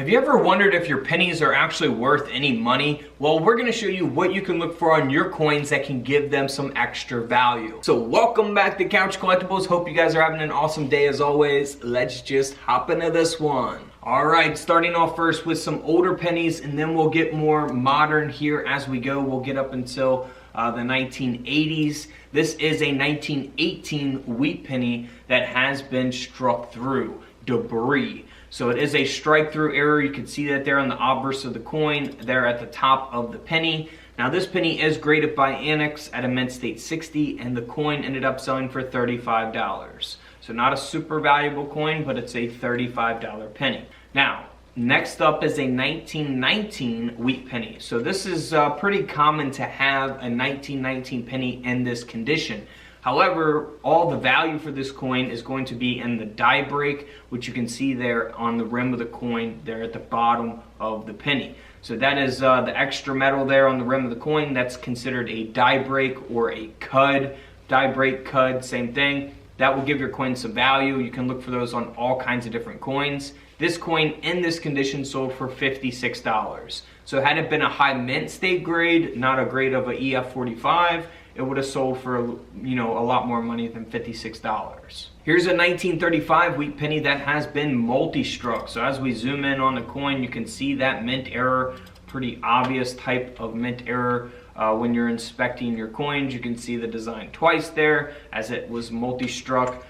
Have you ever wondered if your pennies are actually worth any money? Well, we're going to show you what you can look for on your coins that can give them some extra value. So welcome back to Couch Collectibles. Hope you guys are having an awesome day as always. Let's just hop into this one. Alright, starting off first with some older pennies, and then we'll get more modern here as we go. We'll get up until the 1980s. This is a 1918 wheat penny that has been struck through debris. So it is a strike through error. You can see that there on the obverse of the coin, there at the top of the penny. Now this penny is graded by Annex at a mint state 60, and the coin ended up selling for $35. So not a super valuable coin, but it's a $35 penny. Now, next up is a 1919 wheat penny. So this is pretty common to have a 1919 penny in this condition. However, all the value for this coin is going to be in the die break, which you can see there on the rim of the coin, there at the bottom of the penny. So that is the extra metal there on the rim of the coin. That's considered a die break or a cud. Die break, cud, same thing. That will give your coin some value. You can look for those on all kinds of different coins. This coin in this condition sold for $56. So had it been a high mint state grade, not a grade of a EF45, it would have sold for, a lot more money than $56. Here's a 1935 wheat penny that has been multi-struck. So as we zoom in on the coin, you can see that mint error, pretty obvious type of mint error. When you're inspecting your coins, you can see the design twice there as it was multi-struck.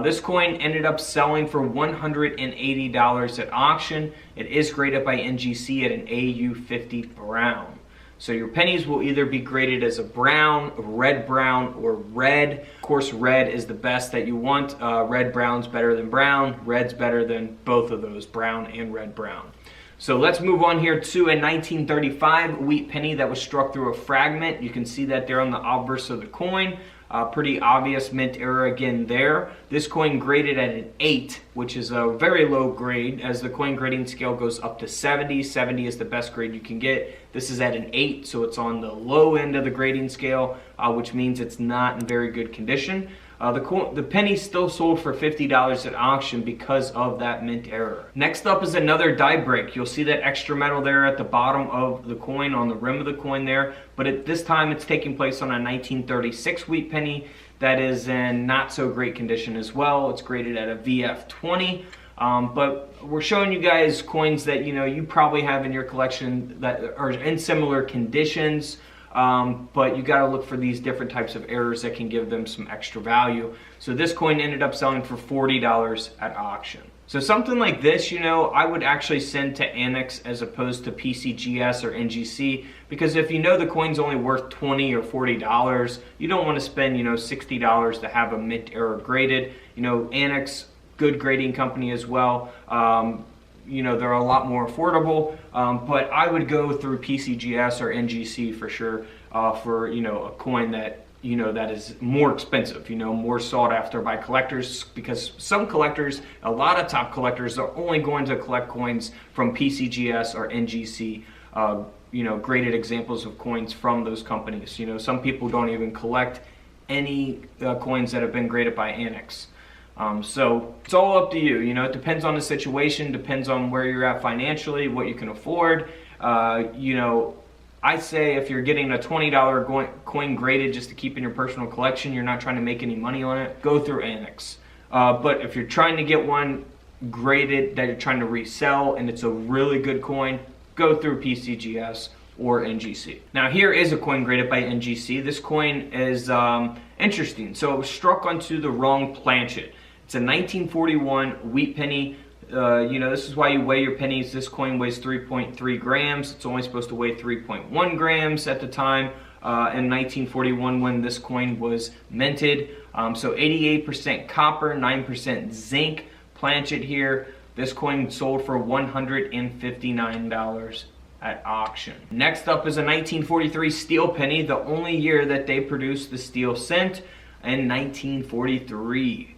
This coin ended up selling for $180 at auction. It is graded by NGC at an AU50 brown. So your pennies will either be graded as a brown, red brown, or red. Of course, red is the best that you want. Red brown's better than brown. Red's better than both of those, brown and red brown. So let's move on here to a 1935 wheat penny that was struck through a fragment. You can see that there on the obverse of the coin. Pretty obvious mint error again there. This coin graded at an 8, which is a very low grade as the coin grading scale goes up to 70. 70 is the best grade you can get. This is at an 8, so it's on the low end of the grading scale, which means it's not in very good condition. The penny still sold for $50 at auction because of that mint error. Next up is another die break. You'll see that extra metal there at the bottom of the coin, on the rim of the coin there, but at this time it's taking place on a 1936 wheat penny that is in not so great condition as well. It's graded at a VF20. But we're showing you guys coins that you probably have in your collection that are in similar conditions. But you got to look for these different types of errors that can give them some extra value. So this coin ended up selling for $40 at auction. So something like this, I would actually send to Annex as opposed to PCGS or NGC, because if the coin's only worth $20 or $40, you don't want to spend, $60 to have a mint error graded. Annex, good grading company as well. They're a lot more affordable, but I would go through PCGS or NGC for sure for, a coin that, that is more expensive, more sought after by collectors, because some collectors, a lot of top collectors are only going to collect coins from PCGS or NGC, graded examples of coins from those companies. Some people don't even collect any coins that have been graded by Annex. So it's all up to you. It depends on the situation, depends on where you're at financially, what you can afford. I say if you're getting a $20 coin graded just to keep in your personal collection, you're not trying to make any money on it, go through Annex. But if you're trying to get one graded that you're trying to resell and it's a really good coin, go through PCGS or NGC. Now here is a coin graded by NGC. This coin is interesting. So it was struck onto the wrong planchet. It's a 1941 wheat penny. This is why you weigh your pennies. This coin weighs 3.3 grams. It's only supposed to weigh 3.1 grams at the time in 1941 when this coin was minted. So 88% copper, 9% zinc planchet here. This coin sold for $159 at auction. Next up is a 1943 steel penny, the only year that they produced the steel cent, in 1943.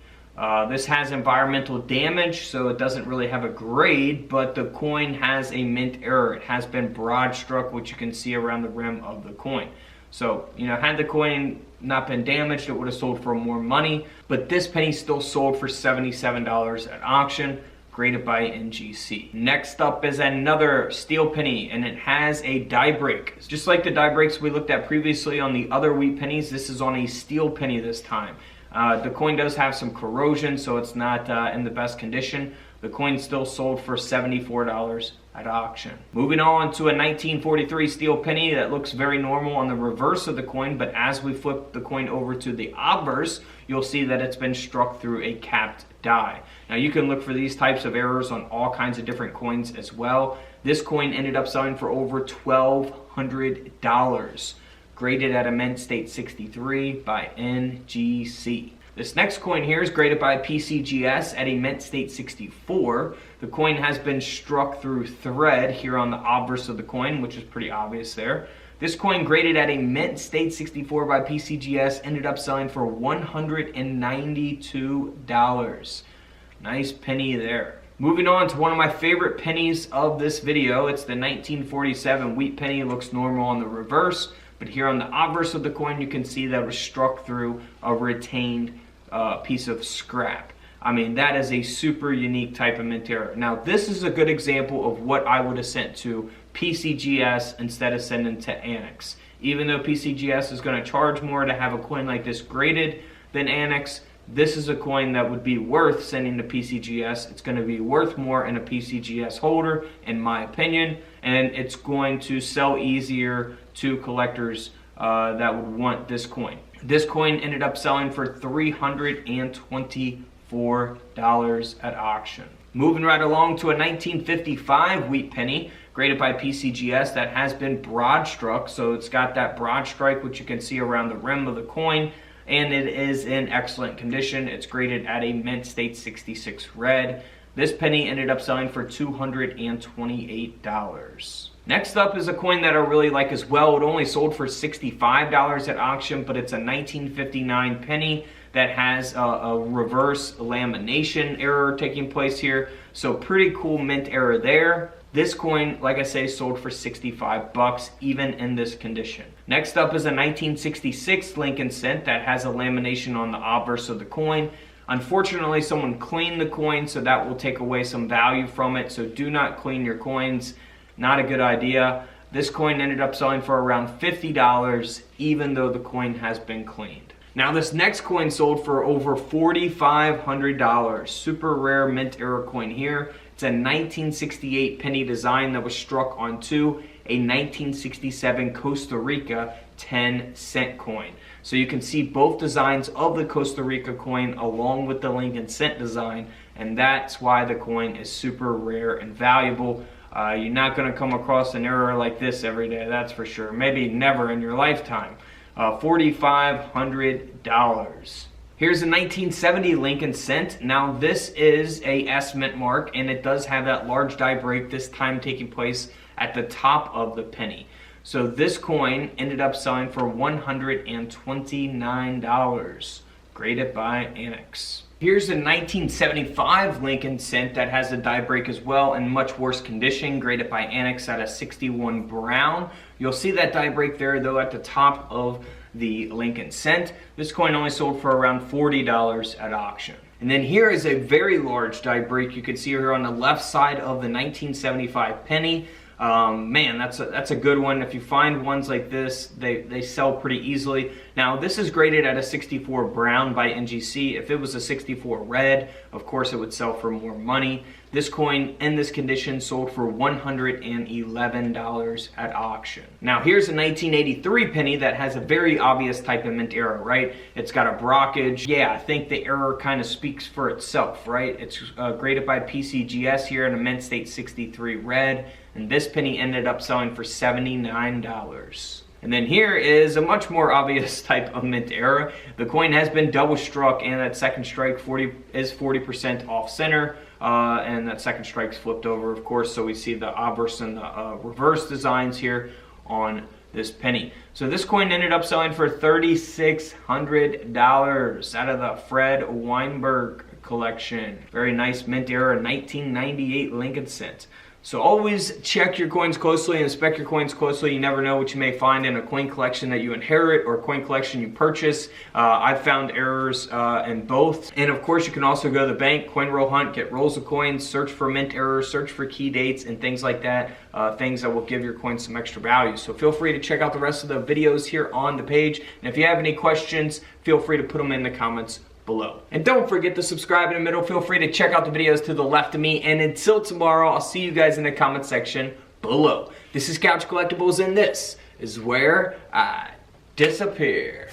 This has environmental damage, so it doesn't really have a grade, but the coin has a mint error. It has been broad struck, which you can see around the rim of the coin. So, had the coin not been damaged, it would have sold for more money, but this penny still sold for $77 at auction. graded by NGC. Next up is another steel penny, and it has a die break. Just like the die breaks we looked at previously on the other wheat pennies, this is on a steel penny this time. The coin does have some corrosion, so it's not in the best condition. The coin still sold for $74 at auction. Moving on to a 1943 steel penny that looks very normal on the reverse of the coin, but as we flip the coin over to the obverse, you'll see that it's been struck through a capped die. Now you can look for these types of errors on all kinds of different coins as well. This coin ended up selling for over $1,200, graded at a mint state 63 by NGC. This next coin here is graded by PCGS at a mint state 64. The coin has been struck through thread here on the obverse of the coin, which is pretty obvious there. This coin graded at a mint state 64 by PCGS ended up selling for $192. Nice penny there. Moving on to one of my favorite pennies of this video. It's the 1947 wheat penny. It looks normal on the reverse, but here on the obverse of the coin, you can see that it was struck through a retained piece of scrap. I mean, that is a super unique type of mint error. Now, this is a good example of what I would have sent to PCGS instead of sending to Annex. Even though PCGS is going to charge more to have a coin like this graded than Annex, this is a coin that would be worth sending to PCGS. It's going to be worth more in a PCGS holder, in my opinion, and it's going to sell easier to collectors that would want this coin. This coin ended up selling for $324 at auction. Moving right along to a 1955 wheat penny, graded by PCGS, that has been broad struck. So it's got that broad strike, which you can see around the rim of the coin, and it is in excellent condition. It's graded at a mint state 66 red. This penny ended up selling for $228. Next up is a coin that I really like as well. It only sold for $65 at auction, but it's a 1959 penny that has a reverse lamination error taking place here. So pretty cool mint error there. This coin, like I say, sold for $65 even in this condition. Next up is a 1966 Lincoln cent that has a lamination on the obverse of the coin. Unfortunately, someone cleaned the coin, so that will take away some value from it. So do not clean your coins. Not a good idea. This coin ended up selling for around $50, even though the coin has been cleaned. Now this next coin sold for over $4,500. Super rare mint error coin here. It's a 1968 penny design that was struck onto a 1967 Costa Rica 10-cent coin. So you can see both designs of the Costa Rica coin along with the Lincoln cent design, and that's why the coin is super rare and valuable. You're not going to come across an error like this every day, that's for sure. Maybe never in your lifetime. $4,500. Here's a 1970 Lincoln cent. Now this is a S mint mark, and it does have that large die break, this time taking place at the top of the penny. So this coin ended up selling for $129, graded by Annex. Here's a 1975 Lincoln cent that has a die break as well in much worse condition, graded by Annex at a 61 brown. You'll see that die break there though at the top of the Lincoln cent. This coin only sold for around $40 at auction. And then here is a very large die break. You can see here on the left side of the 1975 penny. Man, that's a good one. If you find ones like this, they sell pretty easily. Now, this is graded at a 64 brown by NGC. If it was a 64 red, of course, it would sell for more money. This coin in this condition sold for $111 at auction. Now, here's a 1983 penny that has a very obvious type of mint error, right? It's got a brockage. Yeah, I think the error kind of speaks for itself, right? It's graded by PCGS here in a mint state 63 red. And this penny ended up selling for $79. And then here is a much more obvious type of mint error. The coin has been double struck, and that second strike is 40% off center. And that second strike's flipped over, of course, so we see the obverse and the reverse designs here on this penny. So this coin ended up selling for $3,600 out of the Fred Weinberg collection. Very nice mint error 1998 Lincoln cent. So always check your coins closely and inspect your coins closely. You never know what you may find in a coin collection that you inherit or a coin collection you purchase. I've found errors in both. And of course, you can also go to the bank, coin roll hunt, get rolls of coins, search for mint errors, search for key dates and things like that. Things that will give your coins some extra value. So feel free to check out the rest of the videos here on the page. And if you have any questions, feel free to put them in the comments below. And don't forget to subscribe in the middle. Feel free to check out the videos to the left of me. And until tomorrow, I'll see you guys in the comment section below. This is Couch Collectibles, and this is where I disappear.